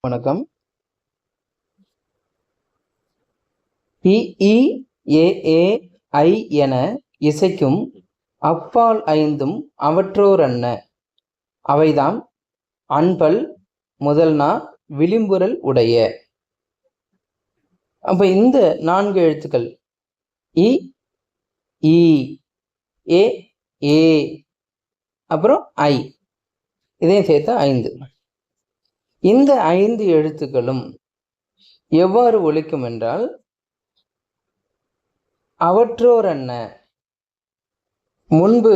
வணக்கம். இ ஏ ஏ ஐ என இசைக்கும் அப்பால் ஐந்தும் அவற்றோரன்ன அவைதாம் அன்பல் முதல்நா விளிம்புறல் உடைய. அப்ப இந்த 4 எழுத்துக்கள் இ ஈ ஏ ஏ அப்புறம் ஐ, இதையும் சேர்த்தா 5. இந்த 5 எழுத்துக்களும் எவ்வாறு ஒலிக்கும் என்றால், அவற்றோரன்ன முன்பு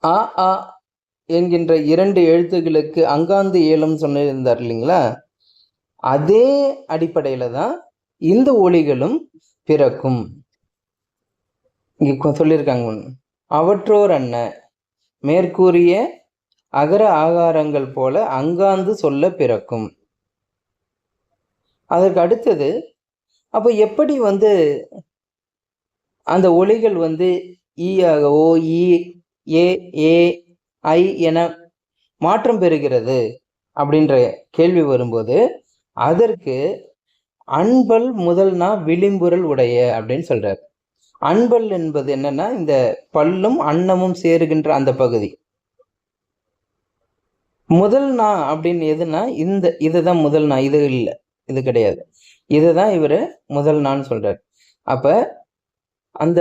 ஆ ஆ என்கின்ற 2 எழுத்துக்களுக்கு அங்காந்து ஏலம் சொன்னிருந்தார் இல்லைங்களா, அதே அடிப்படையில தான் இந்த ஒலிகளும் பிறக்கும். இங்க சொல்லியிருக்காங்க, அவற்றோர் அன்ன மேற்கூறிய அகர ஆகாரங்கள் போல அங்காந்து சொல்ல பிறக்கும். அதற்கு அடுத்தது, அப்போ எப்படி அந்த ஒலிகள் ஈயாகவோ ஈ ஏ ஏ ஐ என மாற்றம் பெறுகிறது அப்படின்ற கேள்வி வரும்போது, அதற்கு அன்பல் முதல்னா விளிம்புறல் உடைய அப்படின்னு சொல்றாரு. அன்பல் என்பது என்னன்னா, இந்த பல்லும் அன்னமும் சேருகின்ற அந்த பகுதி. முதல்னா அப்படின்னு எதுனா இதுதான் முதல்னா, இது இல்லை, இது கிடையாது, இதுதான் இவரு முதல்னான்னு சொல்றாரு. அப்ப அந்த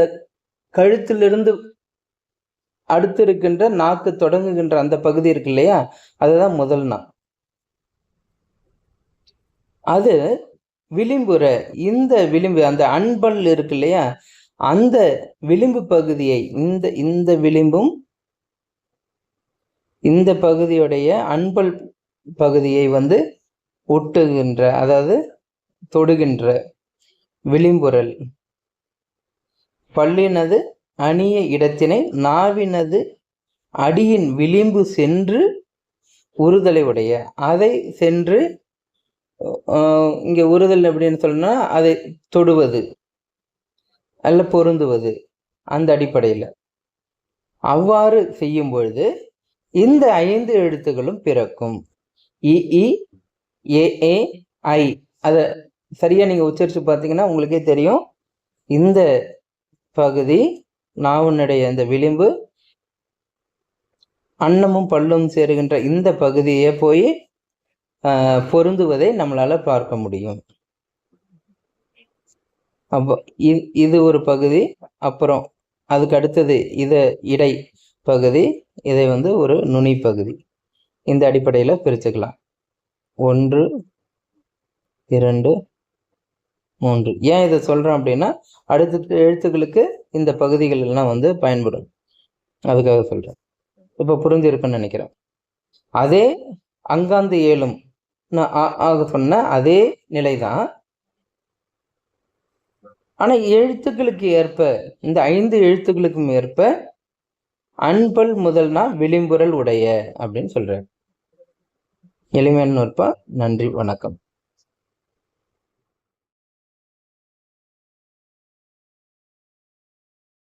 கழுத்திலிருந்து அடுத்து இருக்கின்ற நாக்கு தொடங்குகின்ற அந்த பகுதி இருக்கு இல்லையா, அதுதான் முதல்னா. அது விளிம்புற இந்த விளிம்பு, அந்த அன்பல் இருக்கு இல்லையா, அந்த விளிம்பு பகுதியை இந்த விளிம்பும் இந்த பகுதியுடைய அன்பல் பகுதியை ஒட்டுகின்ற, அதாவது தொடுகின்ற விளிம்புறல். பல்லினது அணிய இடத்தினை நாவினது அடியின் விளிம்பு சென்று உறுதலை உடைய. அதை சென்று இங்க உறுதல் அப்படின்னு சொன்னா அதை தொடுவது அல்ல பொருந்துவது, அந்த அடிப்படையில் அவ்வாறு செய்யும் பொழுது இந்த 5 எழுத்துக்களும் பிறக்கும். இ ஏ ஏ ஐ. அதை சரியா நீங்க உச்சரிச்சு பார்த்தீங்கன்னா உங்களுக்கே தெரியும், இந்த பகுதி நாவினுடைய இந்த விளிம்பு அன்னமும் பல்லும் சேருகின்ற இந்த பகுதியை போய் பொருந்துவதை நம்மளால பார்க்க முடியும். அப்போ இது ஒரு பகுதி, அப்புறம் அதுக்கு அடுத்தது இதை இடை பகுதி, இதை ஒரு நுனி பகுதி. இந்த அடிப்படையில் பிரிச்சுக்கலாம். 1 2 3. ஏன் இதை சொல்றோம் அப்படின்னா, அடுத்த எழுத்துக்களுக்கு இந்த பகுதிகள் எல்லாம் பயன்படும், அதுக்காக சொல்றேன். இப்போ புரிஞ்சிருக்குன்னு நினைக்கிறேன். அதே அங்காந்து ஏலும் ஆக சொன்ன அதே நிலைதான். ஆனா எழுத்துக்களுக்கு ஏற்ப, இந்த 5 எழுத்துக்களுக்கும் ஏற்ப அன்பல் முதல்னா விளிம்புறல் உடைய அப்படின்னு சொல்றாரு. எளிமையான நூற்பா. நன்றி, வணக்கம்.